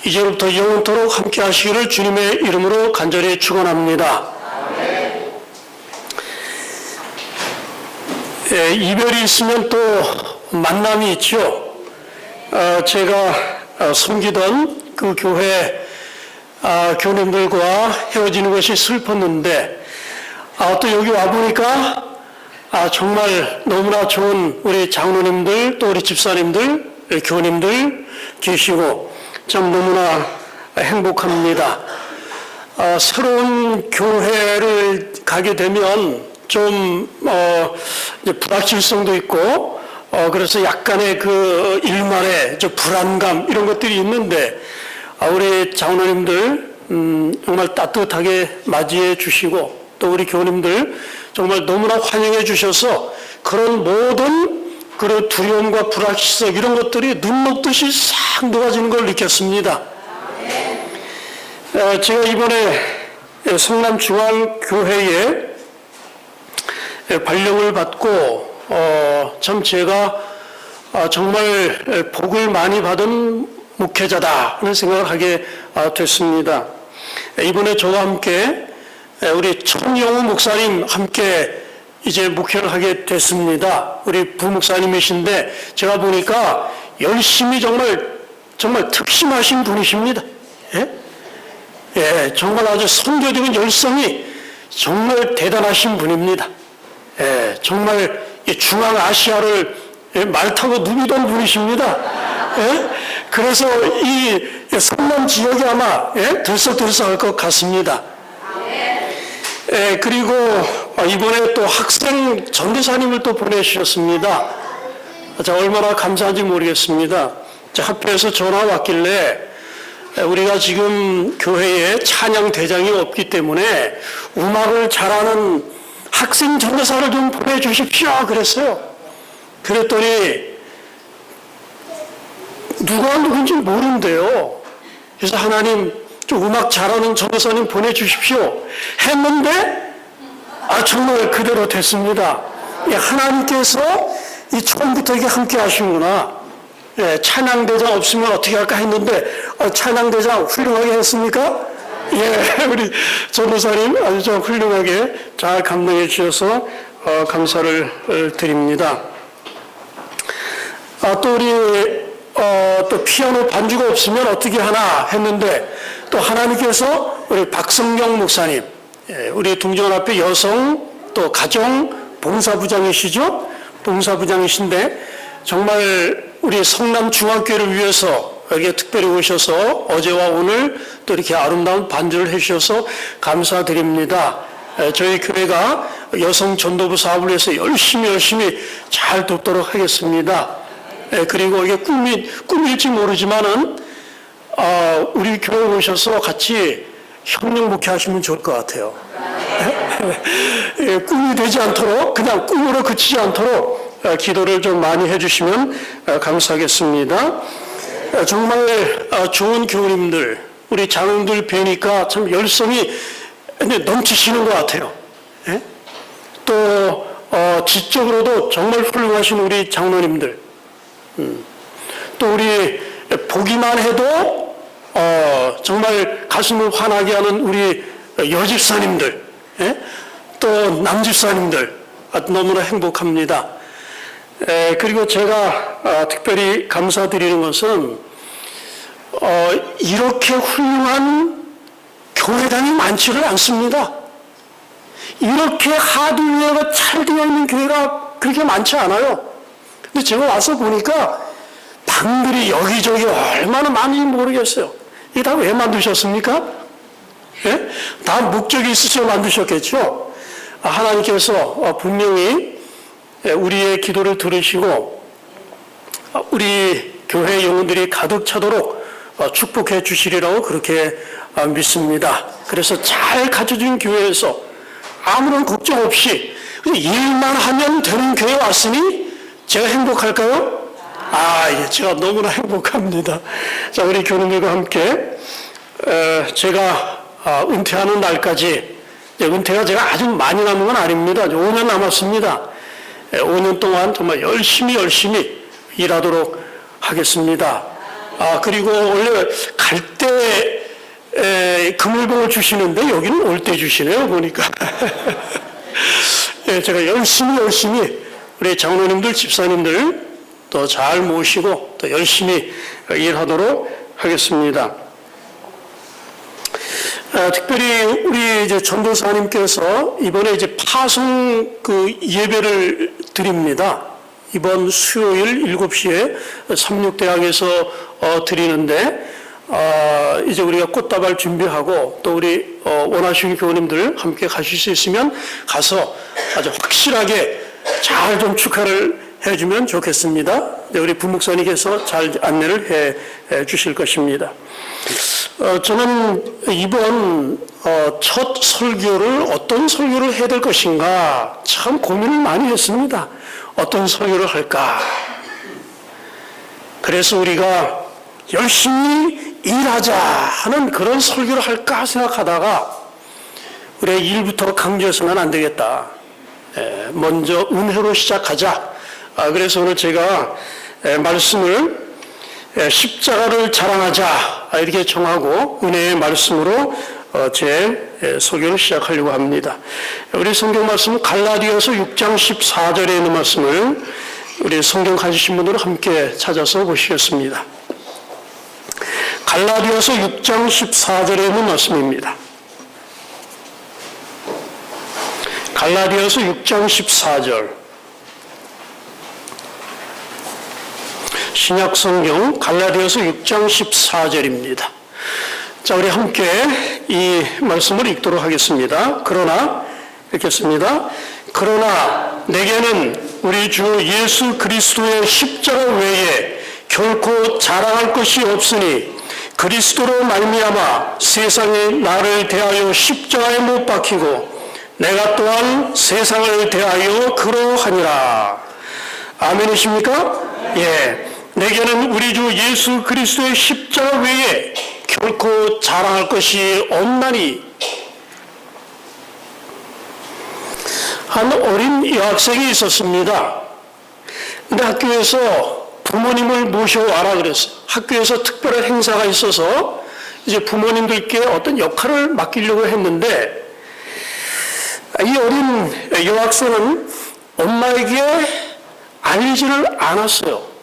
이제부터 영원토록 함께 하시기를 주님의 이름으로 간절히 축원합니다. 이별이 있으면 또 만남이 있죠. 제가 섬기던 그 교회 교우님들과 헤어지는 것이 슬펐는데 또 여기 와보니까 정말 너무나 좋은 우리 장로님들 또 우리 집사님들 교우님들 계시고 참 너무나 행복합니다. 새로운 교회를 가게 되면 좀 이제 불확실성도 있고 그래서 약간의 그 일말의 불안감 이런 것들이 있는데 우리 장로님들 정말 따뜻하게 맞이해 주시고 또 우리 교우님들 정말 너무나 환영해 주셔서 그런 모든 그런 두려움과 불확실성 이런 것들이 눈 녹듯이 싹 녹아지는 걸 느꼈습니다. 제가 이번에 성남중앙교회에 발령을 받고 참 제가 정말 복을 많이 받은 목회자다 하는 생각을 하게 됐습니다. 이번에 저와 함께 우리 천영우 목사님 함께 이제 목회를 하게 됐습니다. 우리 부목사님이신데 제가 보니까 열심히 정말 특심하신 분이십니다. 예, 정말 아주 선교적인 열성이 정말 대단하신 분입니다. 예, 정말 중앙아시아를 말 타고 누비던 분이십니다. 예? 그래서 이 성남 지역이 아마 들썩들썩할 것 같습니다. 그리고 이번에 또 학생 전도사님을 또 보내주셨습니다. 얼마나 감사한지 모르겠습니다. 학교에서 전화 왔길래 우리가 지금 교회에 찬양 대장이 없기 때문에 음악을 잘하는 학생 전도사를 좀 보내주십시오 그랬어요. 그랬더니 누가 누군지 모른대요. 그래서 하나님 좀 음악 잘하는 전도사님 보내주십시오 했는데 정말 그대로 됐습니다. 하나님께서 이 처음부터 이게 함께 하시는구나. 찬양대장 없으면 어떻게 할까 했는데 찬양대장 훌륭하게 했습니까? 우리 전도사님 아주 좀 훌륭하게 잘 감당해 주셔서 감사를 드립니다. 또 우리 또 피아노 반주가 없으면 어떻게 하나 했는데 또 하나님께서 우리 박성경 목사님, 우리 동정연합회 여성 또 가정 봉사부장이시죠? 봉사부장이신데 정말 우리 성남중앙교회를 위해서 여기에 특별히 오셔서 어제와 오늘 또 이렇게 아름다운 반주를 해주셔서 감사드립니다. 저희 교회가 여성 전도부 사업을 위해서 열심히 잘 돕도록 하겠습니다. 그리고 이게 꿈일지 모르지만은 우리 교회 오셔서 같이 협력 목회하시면 좋을 것 같아요. 꿈이 되지 않도록 그냥 꿈으로 그치지 않도록 기도를 좀 많이 해주시면 감사하겠습니다. 정말 좋은 교우님들 우리 장로님들 뵈니까 참 열성이 넘치시는 것 같아요. 또 지적으로도 정말 훌륭하신 우리 장로님들 또 우리 보기만 해도 정말 가슴을 환하게 하는 우리 여집사님들 또 남집사님들 너무나 행복합니다. 그리고 제가 특별히 감사드리는 것은 이렇게 훌륭한 교회당이 많지를 않습니다. 이렇게 하드웨어가 잘 되어 있는 교회가 그렇게 많지 않아요. 근데 제가 와서 보니까 방들이 여기저기 얼마나 많은지 모르겠어요. 이게 다 왜 만드셨습니까? 다 목적이 있으셔서 만드셨겠죠? 하나님께서 분명히 우리의 기도를 들으시고 우리 교회 영혼들이 가득 차도록 축복해 주시리라고 그렇게 믿습니다. 그래서 잘 갖춰진 교회에서 아무런 걱정 없이 일만 하면 되는 교회에 왔으니 제가 행복할까요? 제가 너무나 행복합니다. 자, 우리 교우님들과 함께 제가 은퇴하는 날까지 은퇴가 제가 아주 많이 남은 건 아닙니다. 5년 남았습니다. 5년 동안 정말 열심히 일하도록 하겠습니다. 그리고 원래 갈 때 금일봉을 주시는데 여기는 올 때 주시네요, 보니까. 예, 제가 열심히 우리 장로님들, 집사님들 또 잘 모시고 또 열심히 일하도록 하겠습니다. 특별히 우리 이제 전도사님께서 이번에 이제 파송 예배를 드립니다. 이번 수요일 7시에 삼육대학에서 드리는데, 이제 우리가 꽃다발 준비하고 또 우리 원하시는 교우님들 함께 가실 수 있으면 가서 아주 확실하게 잘 좀 축하를 해주면 좋겠습니다. 우리 부목사님께서 잘 안내를 해 주실 것입니다. 저는 이번 첫 설교를 어떤 설교를 해야 될 것인가 참 고민을 많이 했습니다. 어떤 설교를 할까? 그래서 우리가 열심히 일하자 하는 그런 설교를 할까 생각하다가 우리가 일부터 강조해서는 안 되겠다. 먼저 은혜로 시작하자. 그래서 오늘 제가 말씀을 십자가를 자랑하자 이렇게 정하고 은혜의 말씀으로 제 설교를 시작하려고 합니다. 우리 성경 말씀은 갈라디아서 6장 14절에 있는 말씀을 우리 성경 가지신 분들은 함께 찾아서 보시겠습니다. 갈라디아서 6장 14절에 있는 말씀입니다. 갈라디아서 6장 14절. 신약성경 갈라디아서 6장 14절입니다. 자, 우리 함께 이 말씀을 읽도록 하겠습니다. 그러나 읽겠습니다. 그러나 내게는 우리 주 예수 그리스도의 십자가 외에 결코 자랑할 것이 없으니 그리스도로 말미암아 세상이 나를 대하여 십자가에 못 박히고 내가 또한 세상을 대하여 그러하니라. 아멘이십니까? 예. 내게는 우리 주 예수 그리스도의 십자가 외에 결코 자랑할 것이 없나니. 한 어린 여학생이 있었습니다. 근데 학교에서 부모님을 모셔와라 그랬어요. 학교에서 특별한 행사가 있어서 이제 부모님들께 어떤 역할을 맡기려고 했는데 이 어린 여학생은 엄마에게 알리지를 않았어요.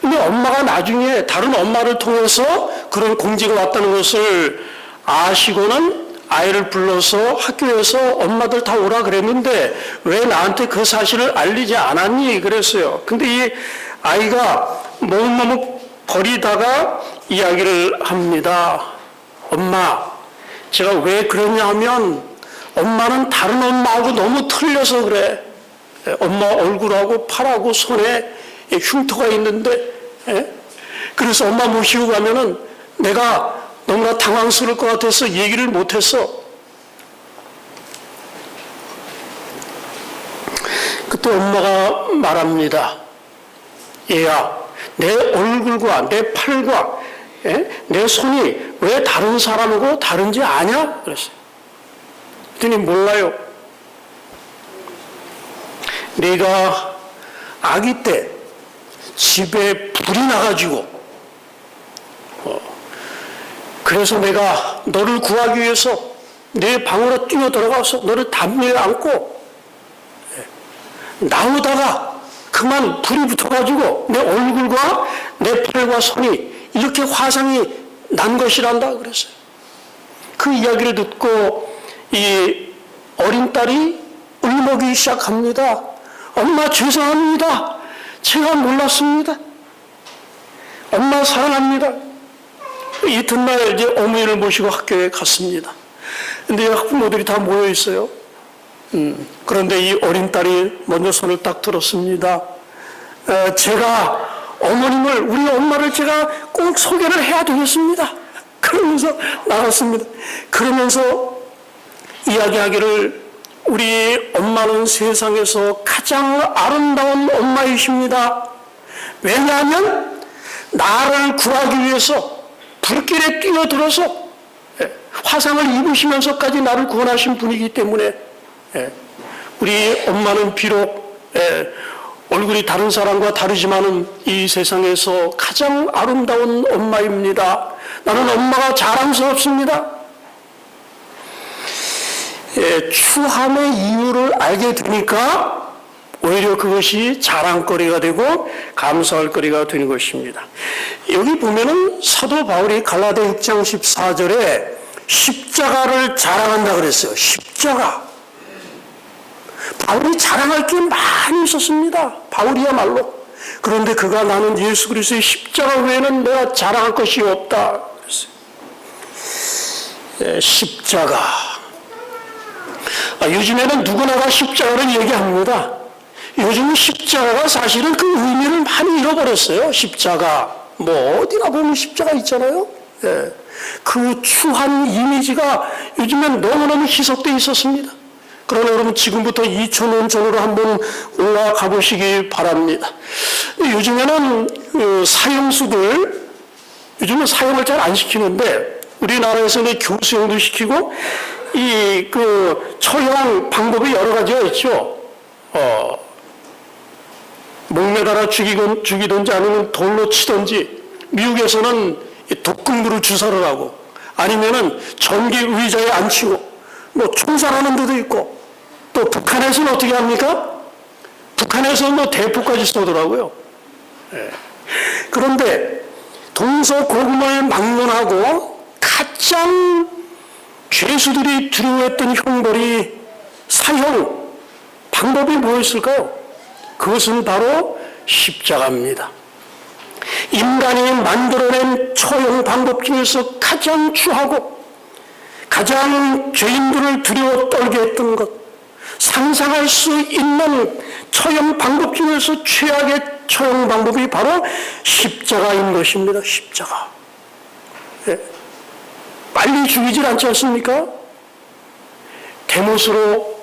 근데 엄마가 나중에 다른 엄마를 통해서 그런 공지가 왔다는 것을 아시고는 아이를 불러서 학교에서 엄마들 다 오라 그랬는데 왜 나한테 그 사실을 알리지 않았니? 그랬어요. 근데 이 아이가 너무너무 버리다가 이야기를 합니다. 엄마, 제가 왜 그러냐 하면 엄마는 다른 엄마하고 너무 틀려서 그래. 엄마 얼굴하고 팔하고 손에 흉터가 있는데, 그래서 엄마 모시고 가면은 내가 너무나 당황스러울 것 같아서 얘기를 못했어. 그때 엄마가 말합니다. 얘야, 내 얼굴과 내 팔과 내 손이 왜 다른 사람하고 다른지 아냐? 그랬어요. 그랬더니 몰라요. 내가 아기 때 집에 불이 나가지고 그래서 내가 너를 구하기 위해서 내 방으로 뛰어 들어가서 너를 담요에 안고 나오다가 그만 불이 붙어가지고 내 얼굴과 내 팔과 손이 이렇게 화상이 난 것이란다 그랬어요. 그 이야기를 듣고 이 어린 딸이 울먹이기 시작합니다. 엄마 죄송합니다. 제가 몰랐습니다. 엄마 사랑합니다. 이튿날 이제 어머니를 모시고 학교에 갔습니다. 근데 학부모들이 다 모여 있어요. 그런데 이 어린 딸이 먼저 손을 딱 들었습니다. 제가 어머님을, 우리 엄마를 제가 꼭 소개를 해야 되겠습니다. 그러면서 나갔습니다. 그러면서 이야기하기를 우리 엄마는 세상에서 가장 아름다운 엄마이십니다. 왜냐하면 나를 구하기 위해서 불길에 뛰어들어서 화상을 입으시면서까지 나를 구원하신 분이기 때문에 우리 엄마는 비록 얼굴이 다른 사람과 다르지만은 이 세상에서 가장 아름다운 엄마입니다. 나는 엄마가 자랑스럽습니다. 추함의 이유를 알게 되니까 오히려 그것이 자랑거리가 되고 감사할 거리가 되는 것입니다. 여기 보면은 사도 바울이 갈라디아 6장 14절에 십자가를 자랑한다 그랬어요. 십자가. 바울이 자랑할 게 많이 있었습니다. 바울이야말로. 그런데 그가 나는 예수 그리스도의 십자가 외에는 내가 자랑할 것이 없다 그랬어요. 십자가. 요즘에는 누구나 다 십자가를 얘기합니다. 요즘은 십자가가 사실은 그 의미를 많이 잃어버렸어요. 십자가. 뭐 어디나 보면 십자가 있잖아요. 그 추한 이미지가 요즘엔 너무너무 희석되어 있었습니다. 그러나 여러분 지금부터 2000년 전으로 한번 올라가 보시기 바랍니다. 요즘에는 그 사형수들, 요즘은 사형을 잘 안 시키는데 우리나라에서는 교수형도 시키고 이 그 처형 방법이 여러 가지가 있죠. 목매달아 죽이든지 아니면 돌로 치든지, 미국에서는 독극물을 주사를 하고 아니면은 전기 의자에 앉히고 뭐 총살하는 데도 있고, 또 북한에서는 어떻게 합니까? 북한에서는 뭐 대포까지 쏘더라고요. 그런데 동서고금을 막론하고 가장 죄수들이 두려워했던 형벌이 사형, 방법이 뭐였을까요? 그것은 바로 십자가입니다. 인간이 만들어낸 처형 방법 중에서 가장 추하고 가장 죄인들을 두려워 떨게 했던 것, 상상할 수 있는 처형 방법 중에서 최악의 처형 방법이 바로 십자가인 것입니다. 십자가. 빨리 죽이질 않지 않습니까? 대못으로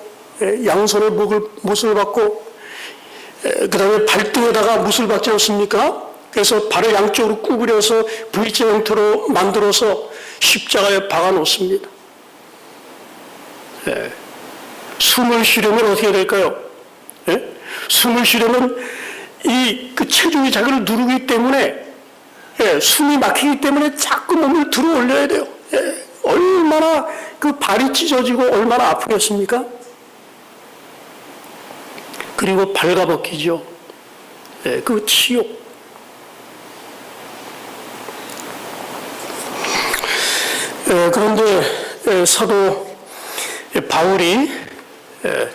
양손에 못을 박고 그 다음에 발등에다가 못을 박지 않습니까? 그래서 발을 양쪽으로 구부려서 V자 형태로 만들어서 십자가에 박아 놓습니다. 숨을 쉬려면 어떻게 될까요? 숨을 쉬려면 그 체중이 자기를 누르기 때문에 숨이 막히기 때문에 자꾸 몸을 들어 올려야 돼요. 얼마나 그 발이 찢어지고 얼마나 아프겠습니까? 그리고 발가벗기죠. 그 치욕. 그런데 사도 바울이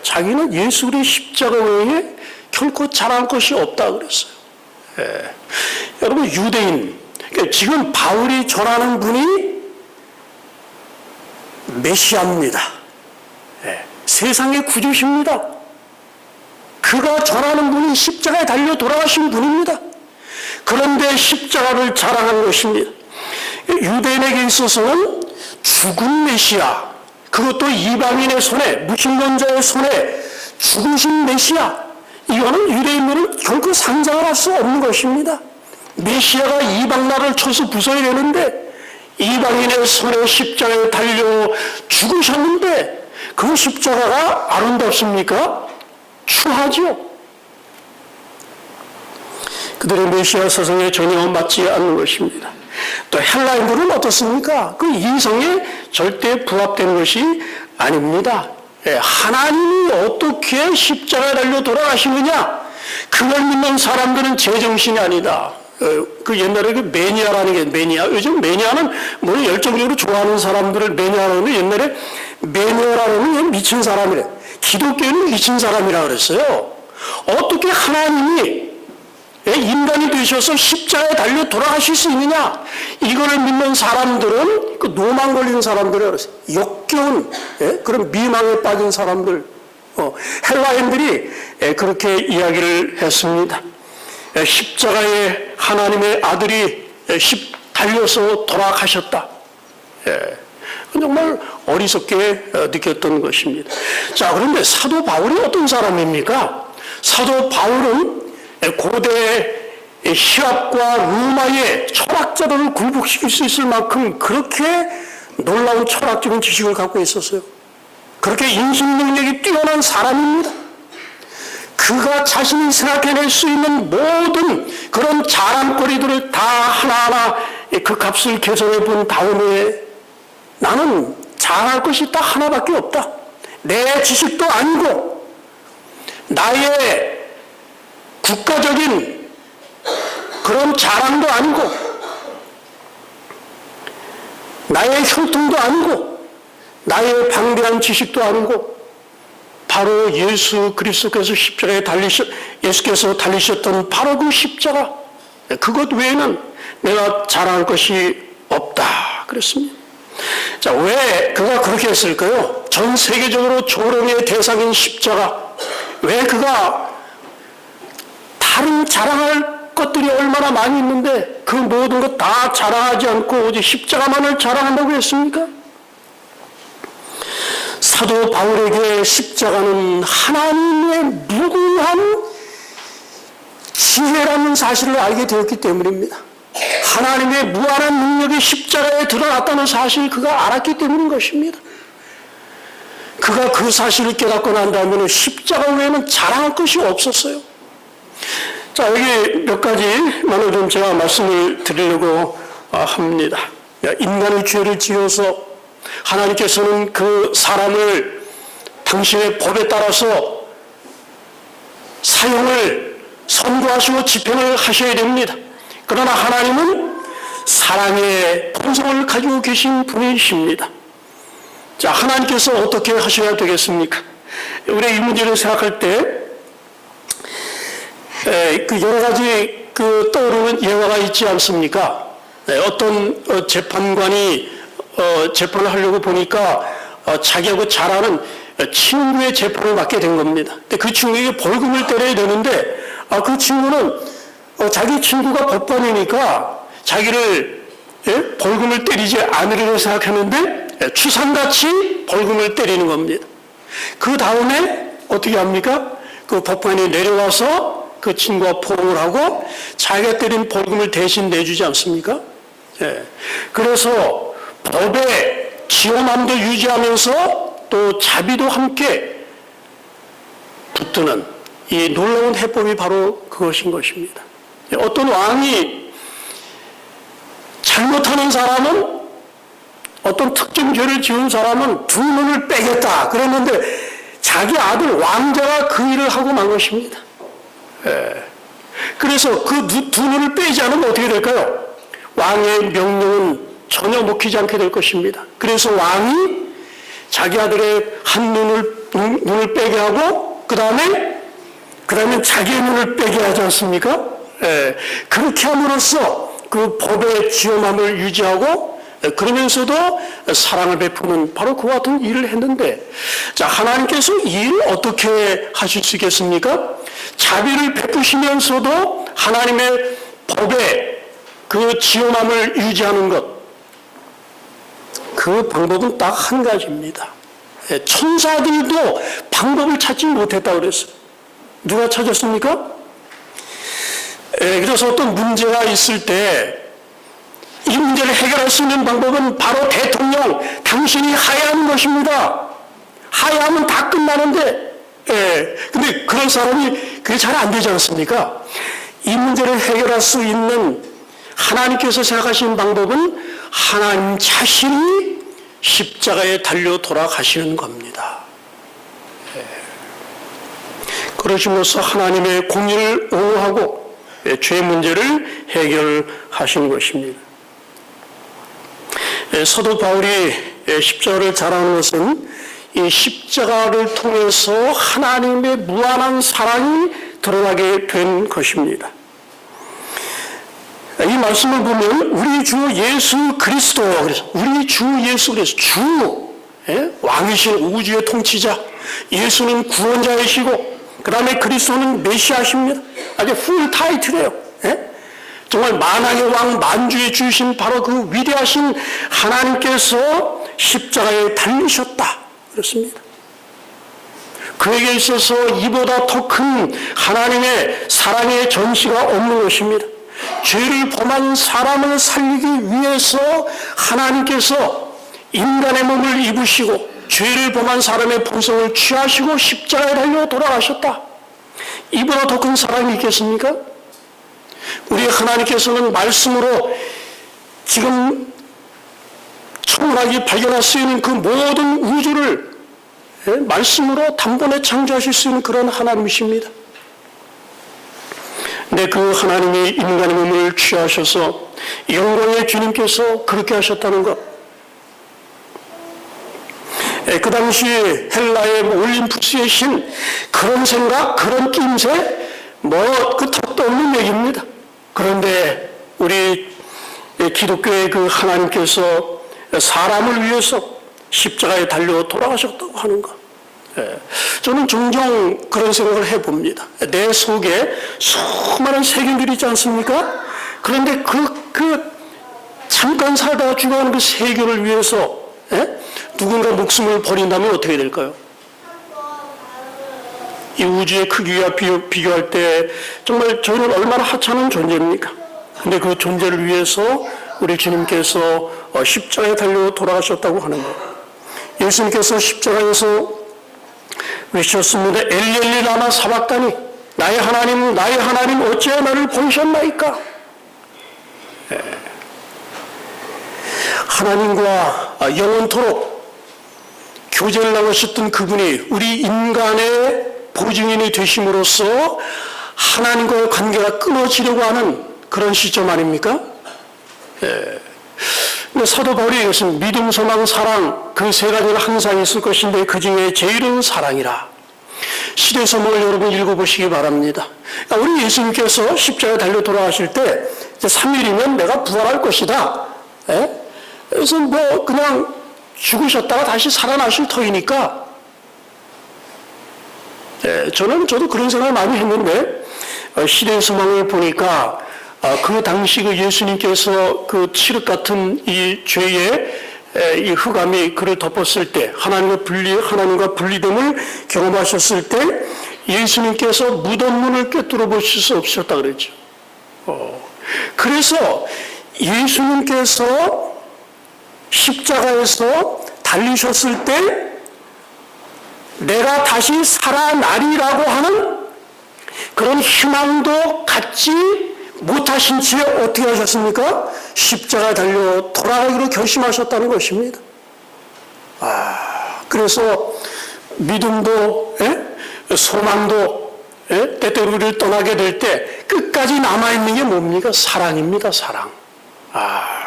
자기는 예수 그리스도의 십자가 외에 결코 자랑할 것이 없다 그랬어요. 여러분 유대인, 지금 바울이 전하는 분이 메시아입니다. 세상의 구주십니다. 그가 전하는 분이 십자가에 달려 돌아가신 분입니다. 그런데 십자가를 자랑한 것입니다. 유대인에게 있어서는 죽은 메시아, 그것도 이방인의 손에, 무신론자의 손에 죽으신 메시아, 이거는 유대인들은 결코 상상을 할 수 없는 것입니다. 메시아가 이방 나라를 쳐서 부숴야 되는데 이방인의 손에 십자가에 달려 죽으셨는데 그 십자가가 아름답습니까? 추하죠. 그들의 메시아 사상에 전혀 맞지 않는 것입니다. 또 헬라인들은 어떻습니까? 그 이성에 절대 부합되는 것이 아닙니다. 하나님이 어떻게 십자가에 달려 돌아가시느냐? 그걸 믿는 사람들은 제정신이 아니다. 그 옛날에 그 매니아라는 게 매니아. 요즘 매니아는 뭐 열정적으로 좋아하는 사람들을 매니아라는, 옛날에 매니아라는 게 미친 사람이래. 기독교는 미친 사람이라 그랬어요. 어떻게 하나님이 인간이 되셔서 십자가에 달려 돌아가실 수 있느냐? 이거를 믿는 사람들은 그 노망 걸린 사람들이라고 그랬어요. 역겨운 그런 미망에 빠진 사람들. 헬라인들이 그렇게 이야기를 했습니다. 십자가에 하나님의 아들이 달려서 돌아가셨다. 정말 어리석게 느꼈던 것입니다. 자, 그런데 사도 바울이 어떤 사람입니까? 사도 바울은 고대 히랍과 로마의 철학자들을 굴복시킬 수 있을 만큼 그렇게 놀라운 철학적인 지식을 갖고 있었어요. 그렇게 인식 능력이 뛰어난 사람입니다. 그가 자신이 생각해낼 수 있는 모든 그런 자랑거리들을 다 하나하나 그 값을 계산해 본 다음에 나는 자랑할 것이 딱 하나밖에 없다. 내 지식도 아니고 나의 국가적인 그런 자랑도 아니고 나의 혈통도 아니고 나의 방대한 지식도 아니고 바로 예수 그리스도께서 십자가에 예수께서 달리셨던 바로 그 십자가, 그것 외에는 내가 자랑할 것이 없다 그랬습니다. 자, 왜 그가 그렇게 했을까요? 전 세계적으로 조롱의 대상인 십자가, 왜 그가 다른 자랑할 것들이 얼마나 많이 있는데 그 모든 것 다 자랑하지 않고 오직 십자가만을 자랑한다고 했습니까? 사도 바울에게 십자가는 하나님의 무궁한 지혜라는 사실을 알게 되었기 때문입니다. 하나님의 무한한 능력이 십자가에 드러났다는 사실을 그가 알았기 때문인 것입니다. 그가 그 사실을 깨닫고 난 다음에는 십자가 외에는 자랑할 것이 없었어요. 자, 여기 몇 가지만을 좀 제가 말씀을 드리려고 합니다. 인간의 죄를 지어서 하나님께서는 그 사람을 당신의 법에 따라서 사형을 선고하시고 집행을 하셔야 됩니다. 그러나 하나님은 사랑의 본성을 가지고 계신 분이십니다. 자, 하나님께서 어떻게 하셔야 되겠습니까? 우리가 이 문제를 생각할 때 그 여러 가지 그 떠오르는 예화가 있지 않습니까? 어떤 재판관이 재판을 하려고 보니까 자기하고 잘 아는 친구의 재판을 맡게 된 겁니다. 근데 그 친구에게 벌금을 때려야 되는데 그 친구는 자기 친구가 법관이니까 자기를 벌금을 때리지 않으려고 생각했는데 추상같이 벌금을 때리는 겁니다. 그 다음에 어떻게 합니까? 그 법관이 내려와서 그 친구와 포옹을 하고 자기가 때린 벌금을 대신 내주지 않습니까? 그래서 법의 지엄함도 유지하면서 또 자비도 함께 붙드는 이 놀라운 해법이 바로 그것인 것입니다. 어떤 왕이 잘못하는 사람은, 어떤 특정 죄를 지은 사람은 두 눈을 빼겠다 그랬는데 자기 아들 왕자가 그 일을 하고 만 것입니다. 그래서 그 두 눈을 빼지 않으면 어떻게 될까요? 왕의 명령은 전혀 먹히지 않게 될 것입니다. 그래서 왕이 자기 아들의 한 눈을 빼게 하고 그 다음에 자기의 눈을 빼게 하지 않습니까? 그렇게 함으로써 그 법의 지엄함을 유지하고 그러면서도 사랑을 베푸는 바로 그와 같은 일을 했는데, 자, 하나님께서 이 일을 어떻게 하실 수 있겠습니까? 자비를 베푸시면서도 하나님의 법의 그 지엄함을 유지하는 것, 그 방법은 딱 한 가지입니다. 천사들도 방법을 찾지 못했다고 그랬어요. 누가 찾았습니까? 그래서 어떤 문제가 있을 때 이 문제를 해결할 수 있는 방법은 바로 대통령, 당신이 하야하는 것입니다. 하야하면 다 끝나는데, 근데 그런 사람이 그게 잘 안 되지 않습니까? 이 문제를 해결할 수 있는 하나님께서 생각하신 방법은 하나님 자신이 십자가에 달려 돌아가시는 겁니다. 그러심으로써 하나님의 공의를 옹호하고 죄 문제를 해결하신 것입니다. 사도 바울이 십자가를 자랑하는 것은 이 십자가를 통해서 하나님의 무한한 사랑이 드러나게 된 것입니다. 이 말씀을 보면 우리 주 예수 그리스도, 그래서 우리 주 예수 그리스도, 주, 왕이신 우주의 통치자, 예수는 구원자이시고 그 다음에 그리스도는 메시아십니다. 아주 풀 타이틀이에요. 정말 만왕의 왕, 만주의 주신 바로 그 위대하신 하나님께서 십자가에 달리셨다 그렇습니다. 그에게 있어서 이보다 더 큰 하나님의 사랑의 전시가 없는 것입니다. 죄를 범한 사람을 살리기 위해서 하나님께서 인간의 몸을 입으시고 죄를 범한 사람의 본성을 취하시고 십자가에 달려 돌아가셨다. 이보다 더 큰 사랑이 있겠습니까? 우리 하나님께서는 말씀으로 지금 천문학이 발견할 수 있는 그 모든 우주를 말씀으로 단번에 창조하실 수 있는 그런 하나님이십니다. 근데 그 하나님이 인간의 몸을 취하셔서 영광의 주님께서 그렇게 하셨다는 것. 그 당시 헬라의 올림푸스의 신, 그런 생각, 그런 낌새, 그 턱도 없는 얘기입니다. 그런데 우리 기독교의 그 하나님께서 사람을 위해서 십자가에 달려 돌아가셨다고 하는 것. 저는 종종 그런 생각을 해봅니다. 내 속에 수많은 세균들이 있지 않습니까? 그런데 잠깐 살다가 죽어가는 그 세균을 위해서 누군가 목숨을 버린다면 어떻게 될까요? 이 우주의 크기와 비교할 때 정말 저희는 얼마나 하찮은 존재입니까? 근데 그 존재를 위해서 우리 주님께서 십자가에 달려 돌아가셨다고 하는 것. 예수님께서 십자가에서 외쳤습니다. 엘리 라마 사박다니, 나의 하나님 어찌하여 나를 버리셨나이까? 하나님과 영원토록 교제를 나누셨던 그분이 우리 인간의 보증인이 되심으로써 하나님과의 관계가 끊어지려고 하는 그런 시점 아닙니까? 근데 사도 바울이 이것은 믿음, 소망, 사랑 그 세 가지가 항상 있을 것인데 그 중에 제일은 사랑이라. 시대서목을 여러분 읽어보시기 바랍니다. 우리 예수님께서 십자가에 달려 돌아가실 때 이제 3일이면 내가 부활할 것이다. 그래서 그냥 죽으셨다가 다시 살아나실 터이니까 저도 그런 생각을 많이 했는데 시대의 소망을 보니까 그 당시 그 예수님께서 그 칠흑 같은 이 죄의 이 흑암이 그를 덮었을 때 하나님과 분리됨을 경험하셨을 때 예수님께서 무덤 문을 꿰뚫어 보실 수 없으셨다 그랬죠. 그래서 예수님께서 십자가에서 달리셨을 때 내가 다시 살아나리라고 하는 그런 희망도 갖지 못하신 채 어떻게 하셨습니까? 십자가에 달려 돌아가기로 결심하셨다는 것입니다. 그래서 믿음도 소망도 때때로 우리를 떠나게 될 때 끝까지 남아있는 게 뭡니까? 사랑입니다. 사랑.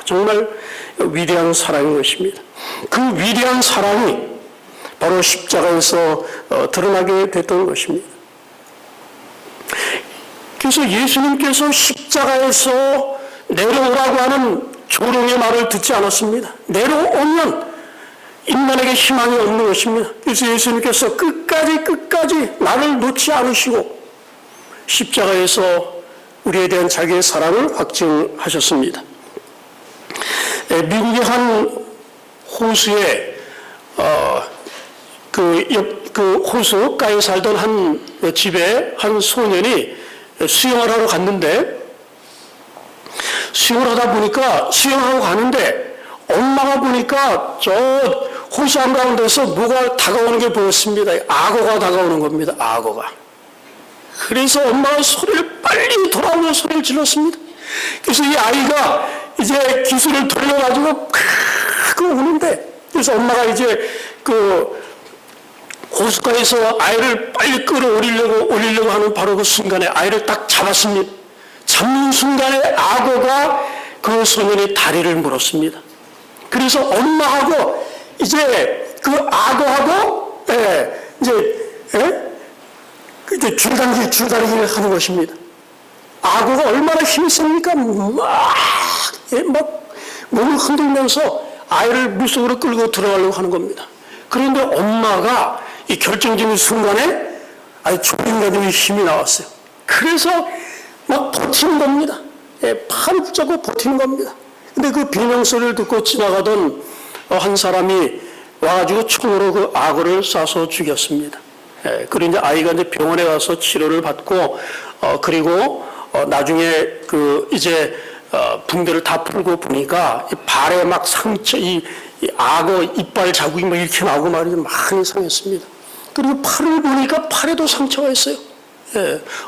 정말 위대한 사랑인 것입니다. 그 위대한 사랑이 바로 십자가에서 드러나게 됐던 것입니다. 그래서 예수님께서 십자가에서 내려오라고 하는 조롱의 말을 듣지 않았습니다. 내려오면 인간에게 희망이 없는 것입니다. 그래서 예수님께서 끝까지 나를 놓지 않으시고 십자가에서 우리에 대한 자기의 사랑을 확증하셨습니다. 미국의 한 호수에 그 호수가에 살던 한 집에 한 소년이 수영을 하러 갔는데 수영하고 가는데 엄마가 보니까 저 호수 한가운데서 뭐가 다가오는 게 보였습니다. 악어가 다가오는 겁니다. 악어가. 그래서 엄마가 빨리 돌아오는 소리를 질렀습니다. 그래서 이 아이가 이제 기술을 돌려가지고 우는데, 그래서 엄마가 이제 그 호숫가에서 아이를 빨리 올리려고 하는 바로 그 순간에 아이를 딱 잡았습니다. 잡는 순간에 악어가 그 소년의 다리를 물었습니다. 그래서 엄마하고 이제 그 악어하고 이제 줄다리기를 하는 것입니다. 악어가 얼마나 힘이 셉니까? 막 몸을 흔들면서 아이를 물속으로 끌고 들어가려고 하는 겁니다. 그런데 엄마가 이 결정적인 순간에 아주 조인가님의 힘이 나왔어요. 그래서 막 버티는 겁니다. 팔을 붙잡고 버티는 겁니다. 근데 그 비명소리를 듣고 지나가던 한 사람이 와가지고 총으로 그 악어를 쏴서 죽였습니다. 그리고 이제 아이가 이제 병원에 가서 치료를 받고 그리고 나중에 그 이제 붕대를 다 풀고 보니까 발에 막 상처, 이 악어 이빨 자국이 막 이렇게 나오고 말이죠. 많이 상했습니다. 그리고 팔을 보니까 팔에도 상처가 있어요.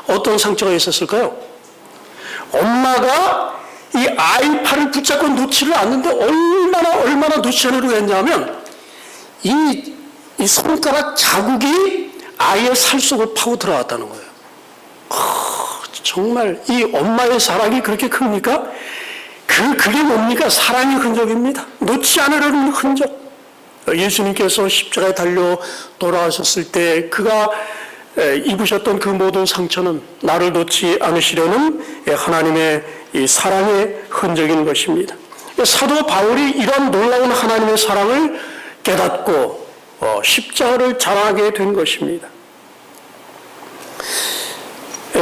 어떤 상처가 있었을까요? 엄마가 이 아이 팔을 붙잡고 놓지를 않는데 얼마나 놓지 않으려고 했냐면 이 손가락 자국이 아이의 살 속을 파고 들어갔다는 거예요. 정말 이 엄마의 사랑이 그렇게 큽니까? 그게 뭡니까? 사랑의 흔적입니다. 놓지 않으려는 흔적. 예수님께서 십자가에 달려 돌아가셨을 때 그가 입으셨던 그 모든 상처는 나를 놓지 않으시려는 하나님의 이 사랑의 흔적인 것입니다. 사도 바울이 이런 놀라운 하나님의 사랑을 깨닫고 십자가를 자랑하게 된 것입니다.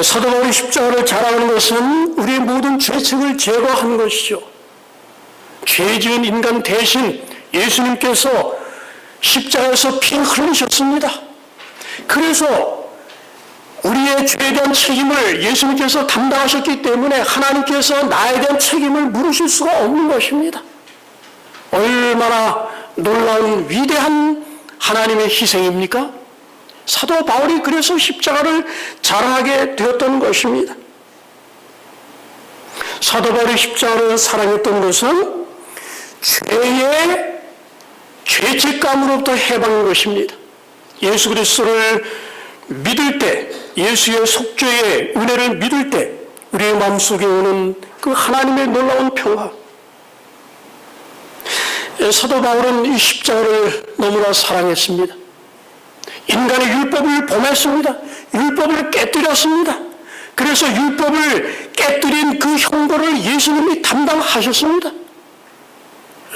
사도 바울이 십자가를 자랑하는 것은 우리의 모든 죄책을 제거한 것이죠. 죄 지은 인간 대신 예수님께서 십자가에서 피 흘리셨습니다. 그래서 우리의 죄에 대한 책임을 예수님께서 담당하셨기 때문에 하나님께서 나에 대한 책임을 물으실 수가 없는 것입니다. 얼마나 놀라운 위대한 하나님의 희생입니까? 사도 바울이 그래서 십자가를 자랑하게 되었던 것입니다. 사도 바울이 십자가를 사랑했던 것은 죄의 죄책감으로부터 해방인 것입니다. 예수 그리스도를 믿을 때, 예수의 속죄의 은혜를 믿을 때 우리의 마음속에 오는 그 하나님의 놀라운 평화. 사도 바울은 이 십자가를 너무나 사랑했습니다. 인간의 율법을 범했습니다. 율법을 깨뜨렸습니다. 그래서 율법을 깨뜨린 그 형벌을 예수님이 담당하셨습니다.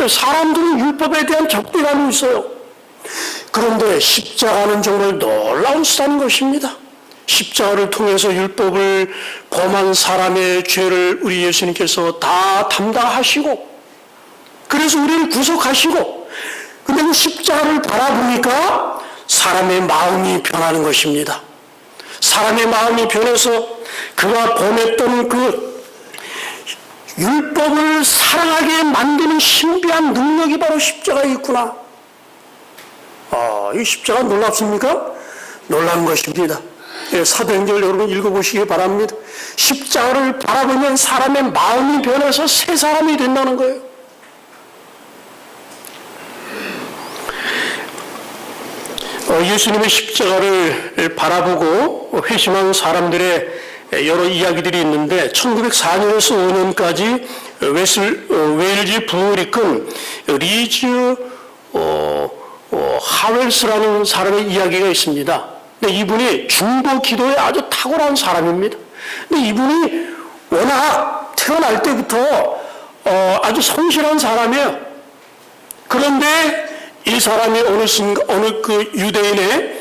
사람들은 율법에 대한 적대감이 있어요. 그런데 십자가는 정말 놀라운 수단인 것입니다. 십자가를 통해서 율법을 범한 사람의 죄를 우리 예수님께서 다 담당하시고 그래서 우리를 구속하시고 근데 그 십자가를 바라보니까 사람의 마음이 변하는 것입니다. 사람의 마음이 변해서 그가 범했던 그 율법을 사랑하게 만드는 신비한 능력이 바로 십자가에 있구나. 이 십자가 놀랍습니까? 놀란 것입니다. 사도행전 여러분 읽어보시기 바랍니다. 십자가를 바라보면 사람의 마음이 변해서 새 사람이 된다는 거예요. 예수님의 십자가를 바라보고 회심한 사람들의 여러 이야기들이 있는데 1904년에서 5년까지 웨일즈 부흥을 이끈 리즈 하웰스라는 사람의 이야기가 있습니다. 근데 이분이 중보 기도에 아주 탁월한 사람입니다. 근데 이분이 워낙 태어날 때부터 아주 성실한 사람이에요. 그런데 이 사람이 어느 그 유대인의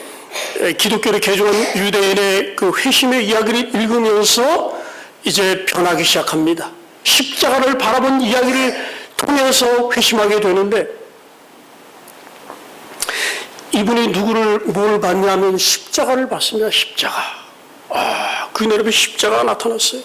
기독교를 개종한 유대인의 그 회심의 이야기를 읽으면서 이제 변하기 시작합니다. 십자가를 바라본 이야기를 통해서 회심하게 되는데 이분이 뭘 봤냐면 십자가를 봤습니다. 십자가. 그 내려에 십자가가 나타났어요.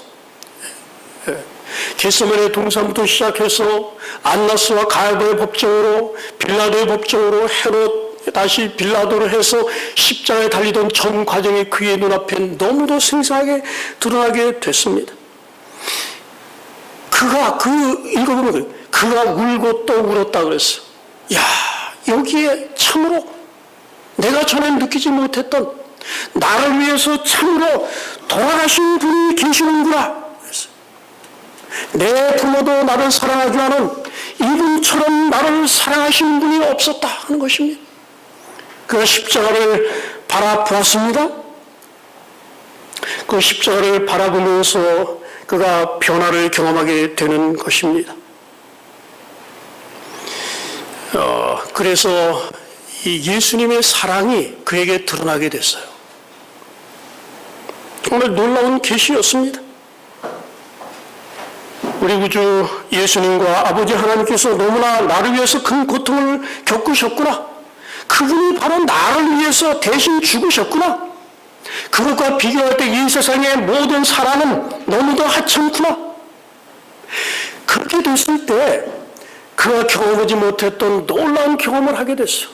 겟세마네 동산부터 시작해서 안나스와 가야바의 법정으로 빌라도의 법정으로 헤롯 다시 빌라도로 해서 십자가에 달리던 전 과정이 그의 눈앞에 너무도 생생하게 드러나게 됐습니다. 읽어보면 그가 울고 또 울었다 그랬어요. 여기에 참으로 내가 전에 느끼지 못했던 나를 위해서 참으로 돌아가신 분이 계시는구나. 내 부모도 나를 사랑하지 않은 이분처럼 나를 사랑하시는 분이 없었다 하는 것입니다. 그 십자가를 바라보았습니다. 그 십자가를 바라보면서 그가 변화를 경험하게 되는 것입니다. 그래서 이 예수님의 사랑이 그에게 드러나게 됐어요. 정말 놀라운 계시였습니다. 우리 구주 예수님과 아버지 하나님께서 너무나 나를 위해서 큰 고통을 겪으셨구나. 그분이 바로 나를 위해서 대신 죽으셨구나. 그것과 비교할 때 이 세상의 모든 사랑은 너무도 하찮구나. 그렇게 됐을 때 그가 경험하지 못했던 놀라운 경험을 하게 됐어.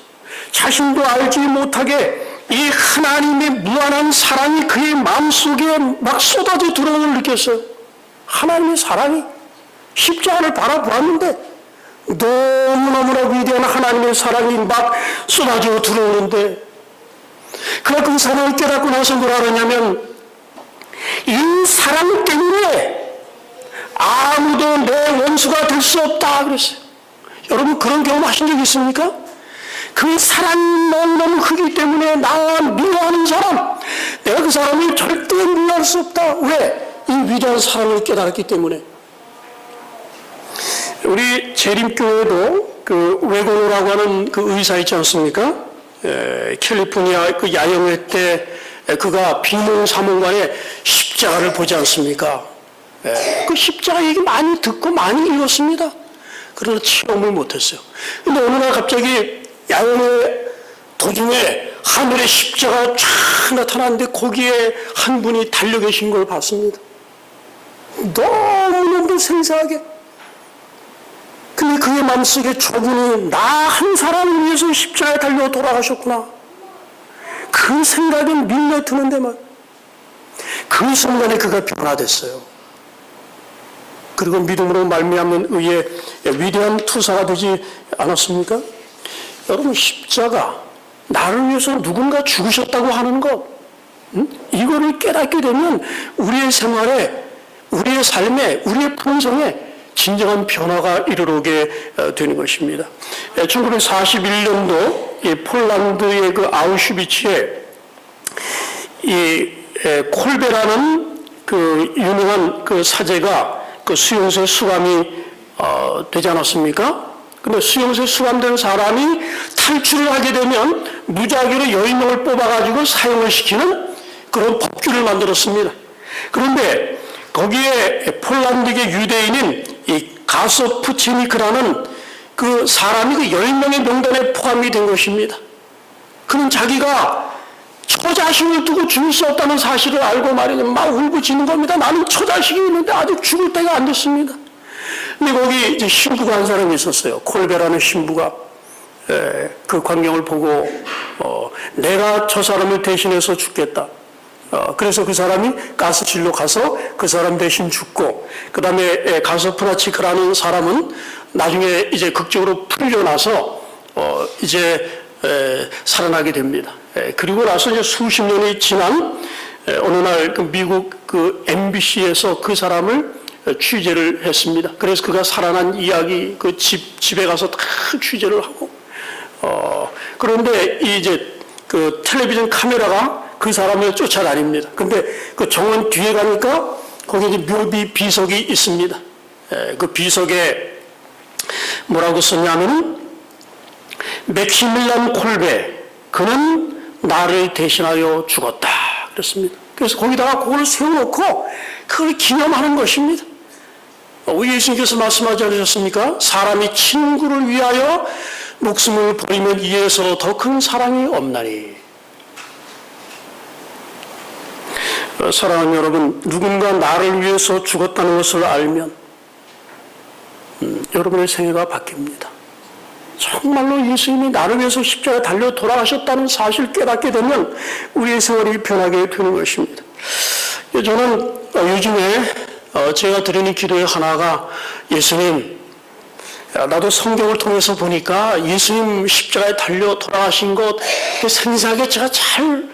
자신도 알지 못하게 이 하나님의 무한한 사랑이 그의 마음속에 막 쏟아져 들어오는 걸 느꼈어요. 하나님의 사랑이 십자가를 바라보았는데 너무너무나 위대한 하나님의 사랑이 막 쏟아져 들어오는데, 그래서 그 사랑을 깨닫고 나서 뭐라 그러냐면, 이 사랑 때문에 아무도 내 원수가 될 수 없다 그랬어요. 여러분 그런 경험 하신 적 있습니까? 그 사랑이 너무너무 크기 때문에 나 미워하는 사람, 내가 그 사람을 절대 미워할 수 없다. 왜? 이 위대한 사랑을 깨달았기 때문에. 우리 재림교회도 그 웨고노라고 하는 그 의사 있지 않습니까? 캘리포니아 그 야영회 때 그가 비몽사몽간에 십자가를 보지 않습니까? 그 십자가 얘기 많이 듣고 많이 읽었습니다. 그러나 체험을 못했어요. 근데 어느 날 갑자기 야영회 도중에 하늘에 십자가가 쫙 나타났는데 거기에 한 분이 달려 계신 걸 봤습니다. 너무너무 생생하게. 근데 그의 마음속에 저분이 나 한 사람을 위해서 십자가에 달려 돌아가셨구나. 그 생각이 밀려드는데만 그 순간에 그가 변화됐어요. 그리고 믿음으로 말미암는 의에 위대한 투사가 되지 않았습니까? 여러분 십자가, 나를 위해서 누군가 죽으셨다고 하는 것, 이거를 깨닫게 되면 우리의 생활에, 우리의 삶에, 우리의 품성에 진정한 변화가 이르러오게 되는 것입니다. 1941년도 이 폴란드의 그 아우슈비츠에 이 콜베라는 그 유명한 그 사제가 그 수용소에 수감이 되지 않았습니까? 근데 수용소에 수감된 사람이 탈출을 하게 되면 무작위로 10명을 뽑아가지고 사용을 시키는 그런 법규를 만들었습니다. 그런데 거기에 폴란드계 유대인인 이 가소프체니크라는 그 사람이 그 10명의 명단에 포함이 된 것입니다. 그는 자기가 처자식을 두고 죽을 수 없다는 사실을 알고 말이냐 막 울부짖는 겁니다. 나는 처자식이 있는데 아직 죽을 때가 안 됐습니다. 근데 거기 이제 신부가 한 사람이 있었어요. 콜베라는 신부가 그 광경을 보고 내가 저 사람을 대신해서 죽겠다. 그래서 그 사람이 가스실로 가서 그 사람 대신 죽고, 그 다음에 가소프나치크라는 사람은 나중에 이제 극적으로 풀려나서 이제 살아나게 됩니다. 그리고 나서 이제 수십 년이 지난 어느 날 그 미국 그 MBC에서 그 사람을 취재를 했습니다. 그래서 그가 살아난 이야기 그 집에 가서 다 취재를 하고, 그런데 이제 그 텔레비전 카메라가 그 사람을 쫓아다닙니다. 근데 그 정원 뒤에 가니까 거기 이제 묘비 비석이 있습니다. 그 비석에 뭐라고 썼냐면은 맥시밀란 콜베, 그는 나를 대신하여 죽었다 그랬습니다. 그래서 거기다가 그걸 세워놓고 그걸 기념하는 것입니다. 우리 예수님께서 말씀하지 않으셨습니까? 사람이 친구를 위하여 목숨을 버리면 이에서 더 큰 사랑이 없나니. 사랑하는 여러분, 누군가 나를 위해서 죽었다는 것을 알면 여러분의 생애가 바뀝니다. 정말로 예수님이 나를 위해서 십자가에 달려 돌아가셨다는 사실을 깨닫게 되면 우리의 생활이 변하게 되는 것입니다. 저는 요즘에 제가 드리는 기도의 하나가, 예수님, 나도 성경을 통해서 보니까 예수님 십자가에 달려 돌아가신 것 생생하게 제가 잘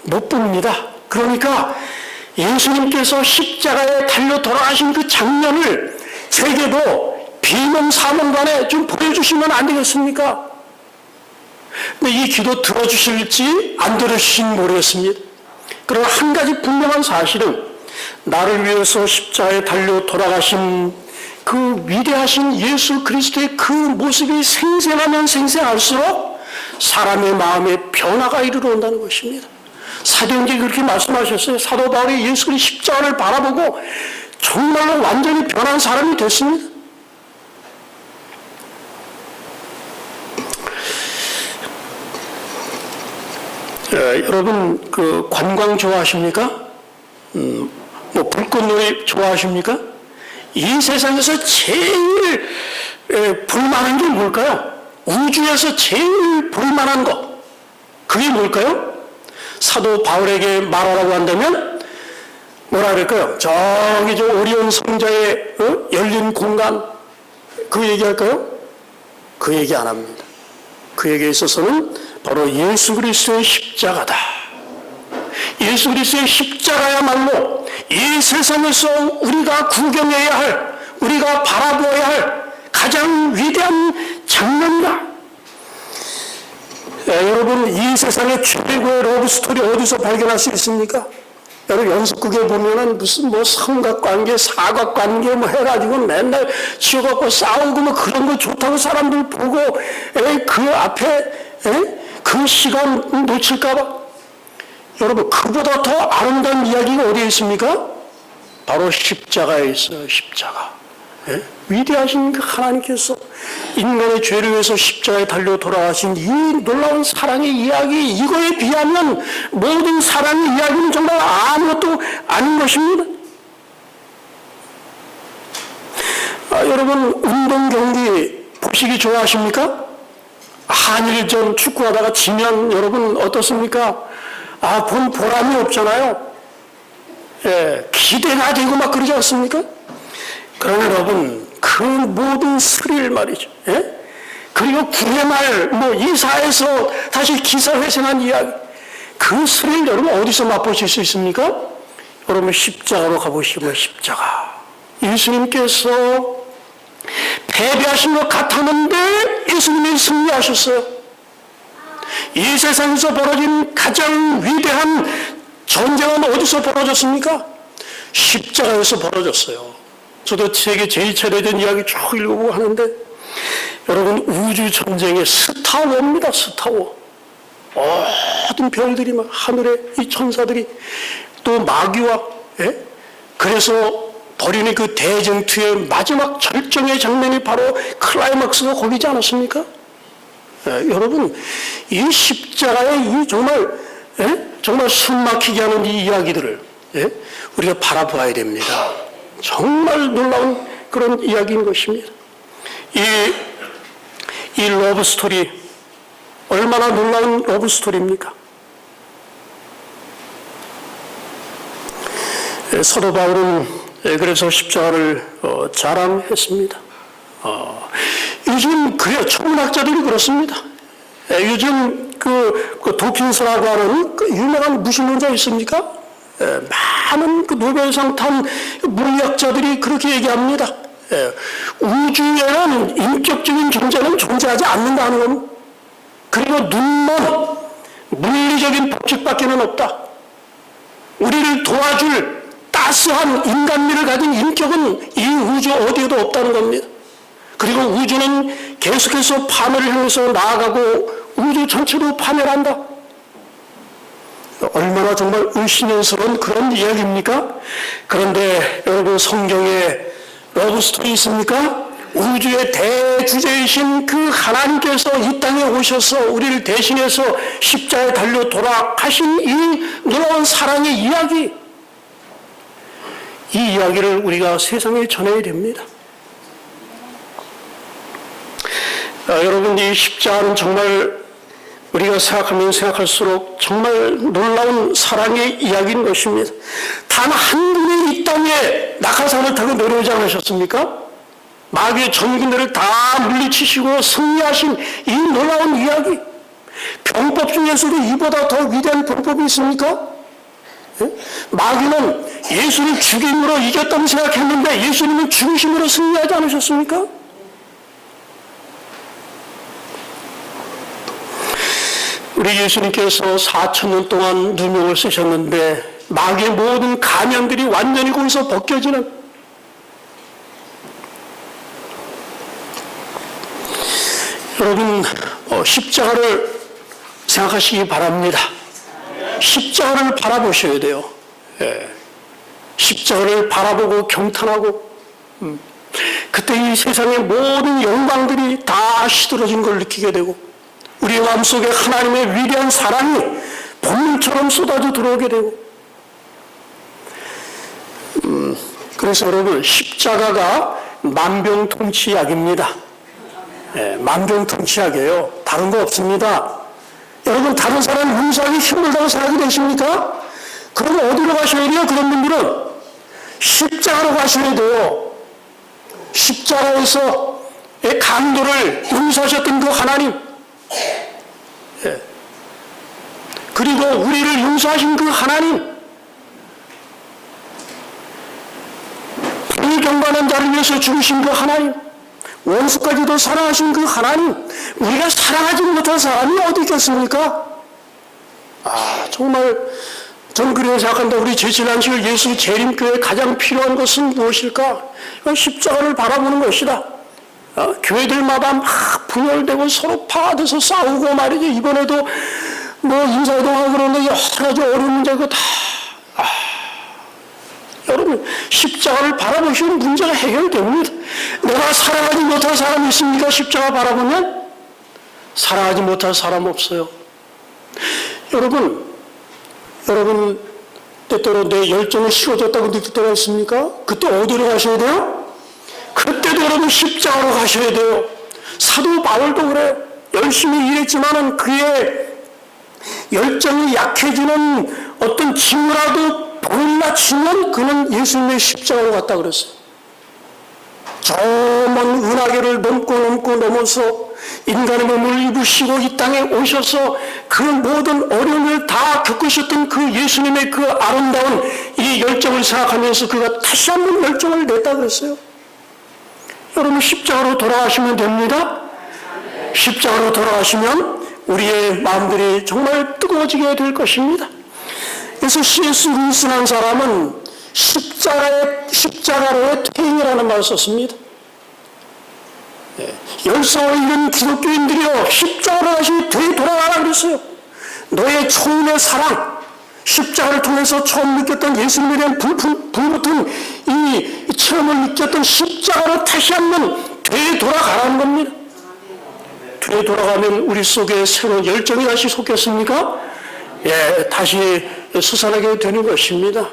못 봅니다. 그러니까 예수님께서 십자가에 달려 돌아가신 그 장면을 제게도 비몽사몽간에 좀 보여주시면 안 되겠습니까? 근데 이 기도 들어주실지 안 들어주실지 모르겠습니다. 그러나 한 가지 분명한 사실은 나를 위해서 십자가에 달려 돌아가신 그 위대하신 예수 그리스도의 그 모습이 생생하면 생생할수록 사람의 마음에 변화가 이르러 온다는 것입니다. 사도행전이 그렇게 말씀하셨어요. 사도 바울이 예수 그리스도의 십자가를 바라보고 정말로 완전히 변한 사람이 됐습니다. 여러분 그 관광 좋아하십니까? 뭐 불꽃놀이 좋아하십니까? 이 세상에서 제일 볼만한 게 뭘까요? 우주에서 제일 볼만한 것, 그게 뭘까요? 사도 바울에게 말하라고 한다면 뭐라 그럴까요? 저기 저 오리온 성자의 열린 공간, 그 얘기할까요? 그 얘기 안 합니다. 그 얘기에 있어서는 바로 예수 그리스도의 십자가다. 예수 그리스도의 십자가야말로 이 세상에서 우리가 구경해야 할, 우리가 바라보아야 할 가장 위대한 장면이다. 여러분, 이 세상의 최고의 러브스토리 어디서 발견할 수 있습니까? 여러분, 연속극에 보면은 무슨 뭐 삼각관계, 사각관계 뭐 해가지고 맨날 치워갖고 싸우고 뭐 그런 거 좋다고 사람들 보고, 그 앞에, 그 시간 놓칠까봐. 여러분, 그보다 더 아름다운 이야기가 어디에 있습니까? 바로 십자가에 있어요, 십자가. 위대하신 그 하나님께서 인간의 죄를 위해서 십자가에 달려 돌아가신 이 놀라운 사랑의 이야기, 이거에 비하면 모든 사랑의 이야기는 정말 아무것도 아닌 것입니다. 여러분, 운동 경기 보시기 좋아하십니까? 한일전 축구하다가 지면 여러분 어떻습니까? 본 보람이 없잖아요. 기대가 되고 막 그러지 않습니까? 그러나 여러분, 그 모든 스릴 말이죠. 그리고 9회 말, 2사에서 다시 기사회생한 이야기. 그 스릴 여러분 어디서 맛보실 수 있습니까? 여러분, 십자가로 가보시면 십자가. 예수님께서 패배하신 것 같았는데 예수님이 승리하셨어요. 이 세상에서 벌어진 가장 위대한 전쟁은 어디서 벌어졌습니까? 십자가에서 벌어졌어요. 저도 세계 제2차 대전 이야기 쭉 읽어보고 하는데, 여러분, 우주 전쟁의 스타워입니다, 스타워. 모든 별들이 막 하늘에 이 천사들이 또 마귀와, 그래서 벌이는 그 대쟁투의 마지막 절정의 장면이 바로 클라이막스가 거기지 않았습니까? 여러분, 이 십자가의 이 정말 숨막히게 하는 이 이야기들을 우리가 바라봐야 됩니다. 정말 놀라운 그런 이야기인 것입니다. 이 러브 스토리, 얼마나 놀라운 러브 스토리입니까? 사도 바울은 그래서 십자가를 자랑했습니다. 요즘 그래요. 천문학자들이 그렇습니다. 요즘 그 도킨스라고 하는 그 유명한 무신론자 있습니까? 많은 그 노벨상 탄 물리학자들이 그렇게 얘기합니다. 우주에는 인격적인 존재는 존재하지 않는다는 겁니다. 그리고 눈먼 물리적인 법칙밖에는 없다. 우리를 도와줄 따스한 인간미를 가진 인격은 이 우주 어디에도 없다는 겁니다. 그리고 우주는 계속해서 파멸을 향해서 나아가고 우주 전체도 파멸한다. 얼마나 정말 의심스러운 그런 이야기입니까? 그런데 여러분, 성경에 러브스토리 있습니까? 우주의 대주제이신 그 하나님께서 이 땅에 오셔서 우리를 대신해서 십자가에 달려 돌아가신 이 놀라운 사랑의 이야기, 이 이야기를 우리가 세상에 전해야 됩니다. 여러분, 이 십자가는 정말 우리가 생각하면 생각할수록 정말 놀라운 사랑의 이야기인 것입니다. 단 한 분이 이 땅에 낙하산을 타고 내려오지 않으셨습니까? 마귀의 전군들을 다 물리치시고 승리하신 이 놀라운 이야기. 병법 중에서도 이보다 더 위대한 병법이 있습니까? 마귀는 예수를 죽임으로 이겼다고 생각했는데 예수님은 죽으심으로 승리하지 않으셨습니까? 우리 예수님께서 4,000년 동안 누명을 쓰셨는데 마귀의 모든 가면들이 완전히 거기서 벗겨지는, 여러분, 십자가를 생각하시기 바랍니다. 십자가를 바라보셔야 돼요. 십자가를 바라보고 경탄하고, 그때 이 세상의 모든 영광들이 다 시들어진 걸 느끼게 되고, 우리 마음속에 하나님의 위대한 사랑이 본물처럼 쏟아져 들어오게 되고, 그래서 여러분, 십자가가 만병통치약입니다. 만병통치약이에요. 다른 거 없습니다. 여러분, 다른 사람 용서하기 힘들다고 생각이 되십니까? 그럼 어디로 가셔야 돼요? 그런 분들은 십자가로 가셔야 돼요. 십자가에서의 강도를 용서하셨던 그 하나님, 그리고 우리를 용서하신 그 하나님, 이 경건한 자를 위해서 죽으신 그 하나님, 원수까지도 사랑하신 그 하나님, 우리가 사랑하지 못한 사람이 어디 있겠습니까? 정말 저는 그렇게 생각한다. 우리 제7안식일 예수 재림교회에 가장 필요한 것은 무엇일까? 십자가를 바라보는 것이다. 교회들마다 막 분열되고 서로 파돼서 싸우고 말이죠. 이번에도 뭐 인사이동하고 그러는데 여러 가지 어려운 문제가 다 여러분, 십자가를 바라보시면 문제가 해결됩니다. 내가 사랑하지 못할 사람이 있습니까? 십자가 바라보면 사랑하지 못할 사람 없어요. 여러분 때때로 내 열정이 식어졌다고 느낄 때가 있습니까? 그때 어디로 가셔야 돼요? 그때도 여러분 십자가로 가셔야 돼요. 사도 바울도 그래. 열심히 일했지만은 그의 열정이 약해지는 어떤 징후라도 보일라 치면 그는 예수님의 십자가로 갔다 그랬어요. 저 먼 은하계를 넘어서 인간의 몸을 입으시고 이 땅에 오셔서 그 모든 어려움을 다 겪으셨던 그 예수님의 그 아름다운 이 열정을 생각하면서 그가 다시 한번 열정을 냈다 그랬어요. 여러분, 십자가로 돌아가시면 됩니다. 십자가로 돌아가시면 우리의 마음들이 정말 뜨거워지게 될 것입니다. 그래서 C.S. 루이스라는 사람은 십자가로의 퇴행이라는 말을 썼습니다. 열성을 잃은 기독교인들이여, 십자가로 다시 되돌아가라 그랬어요. 너의 초인의 사랑, 십자가를 통해서 처음 느꼈던 예수님에 대한 불붙은 이 체험을 느꼈던 십자가로 다시 한번 되돌아가라는 겁니다. 되돌아가면 우리 속에 새로운 열정이 다시 솟겠습니까? 다시 솟아나게 되는 것입니다.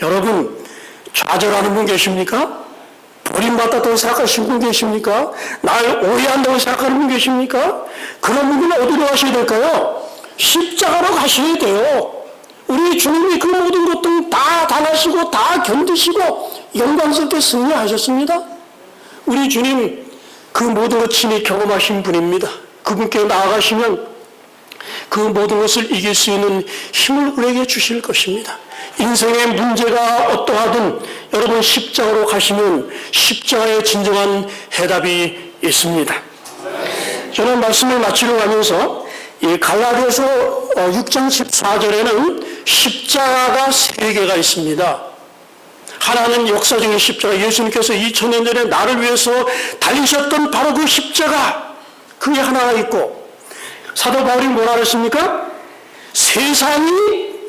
여러분, 좌절하는 분 계십니까? 버림받았다고 생각하시는 분 계십니까? 날 오해한다고 생각하는 분 계십니까? 그런 분들은 어디로 가셔야 될까요? 십자가로 가셔야 돼요. 우리 주님이 그 모든 것들 다 당하시고 다 견디시고 영광스럽게 승리하셨습니다. 우리 주님 그 모든 것 친히 경험하신 분입니다. 그분께 나아가시면 그 모든 것을 이길 수 있는 힘을 우리에게 주실 것입니다. 인생의 문제가 어떠하든 여러분 십자가로 가시면 십자가의 진정한 해답이 있습니다. 저는 말씀을 마치러 가면서 이 갈라디아서 6장 14절에는 십자가가 3개가 있습니다. 하나는 역사적인 십자가, 예수님께서 2000년 전에 나를 위해서 달리셨던 바로 그 십자가, 그게 하나가 있고, 사도 바울이 뭐라 그랬습니까? 세상이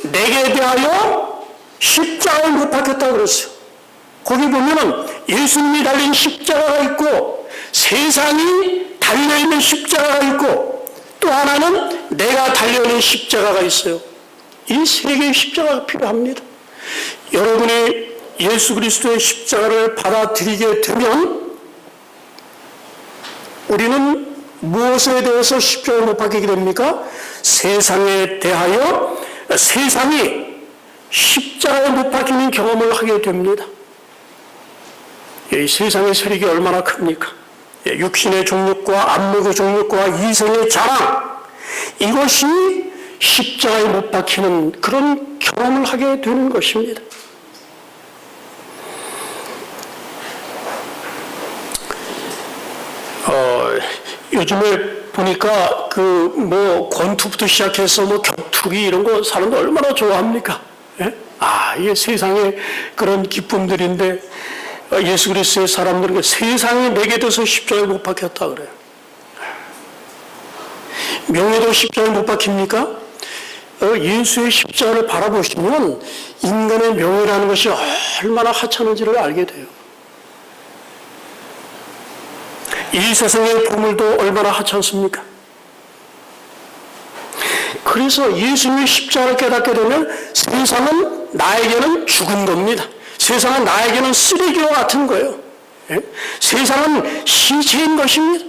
내게 대하여 십자가에 못 박혔다고 그랬어요. 거기 보면은 예수님이 달린 십자가가 있고, 세상이 달려있는 십자가가 있고, 또 하나는 내가 달려있는 십자가가 있어요. 이 3개의 십자가가 필요합니다. 여러분이 예수 그리스도의 십자가를 받아들이게 되면 우리는 무엇에 대해서 십자가를 못 박히게 됩니까? 세상에 대하여 세상이 십자가에 못 박히는 경험을 하게 됩니다. 이 세상의 세력이 얼마나 큽니까? 육신의 종욕과 안목의 종욕과 이생의 자랑, 이것이 십자가에 못 박히는 그런 경험을 하게 되는 것입니다. 요즘에 보니까 권투부터 시작해서 격투기 이런 거 사람들 얼마나 좋아합니까? 예? 이게 세상의 그런 기쁨들인데 예수 그리스도의 사람들은 세상이 내게 돼서 십자가에 못 박혔다 그래요. 명예도 십자가에 못 박힙니까? 예수의 십자가를 바라보시면 인간의 명예라는 것이 얼마나 하찮은지를 알게 돼요. 이 세상의 보물도 얼마나 하찮습니까? 그래서 예수님의 십자가를 깨닫게 되면 세상은 나에게는 죽은 겁니다. 세상은 나에게는 쓰레기와 같은 거예요. 세상은 시체인 것입니다.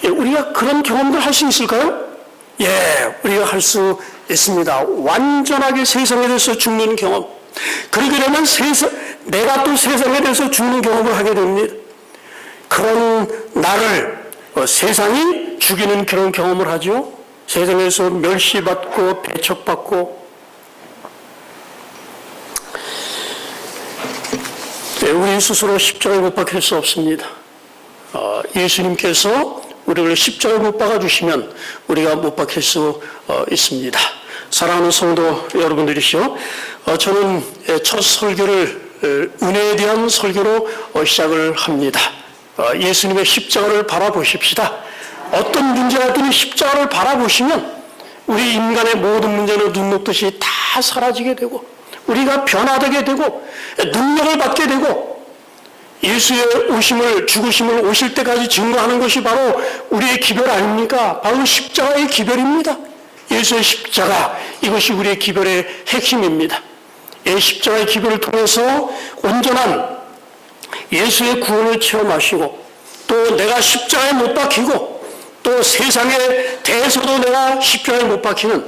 우리가 그런 경험을 할 수 있을까요? 우리가 할 수 있습니다. 완전하게 세상에 대해서 죽는 경험. 그러게 되면 내가 또 세상에 대해서 죽는 경험을 하게 됩니다. 그런 나를 세상이 죽이는 그런 경험을 하죠. 세상에서 멸시받고 배척받고. 우리 스스로 십자가에 못 박힐 수 없습니다. 예수님께서 우리를 십자가에 못 박아주시면 우리가 못 박힐 수 있습니다. 사랑하는 성도 여러분들이시오. 저는 첫 설교를 은혜에 대한 설교로 시작을 합니다. 예수님의 십자가를 바라보십시다. 어떤 문제가 있든 십자가를 바라보시면 우리 인간의 모든 문제는 눈 녹듯이 다 사라지게 되고 우리가 변화되게 되고 능력을 받게 되고 예수의 오심을 죽으심을 오실 때까지 증거하는 것이 바로 우리의 기별 아닙니까? 바로 십자가의 기별입니다. 예수의 십자가, 이것이 우리의 기별의 핵심입니다. 이 십자가의 기별을 통해서 온전한 예수의 구원을 체험하시고 또 내가 십자가에 못 박히고 또 세상에 대해서도 내가 십자가에 못 박히는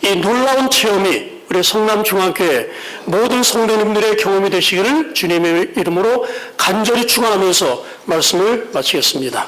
이 놀라운 체험이 우리 성남중앙교회 모든 성도님들의 경험이 되시기를 주님의 이름으로 간절히 축원하면서 말씀을 마치겠습니다.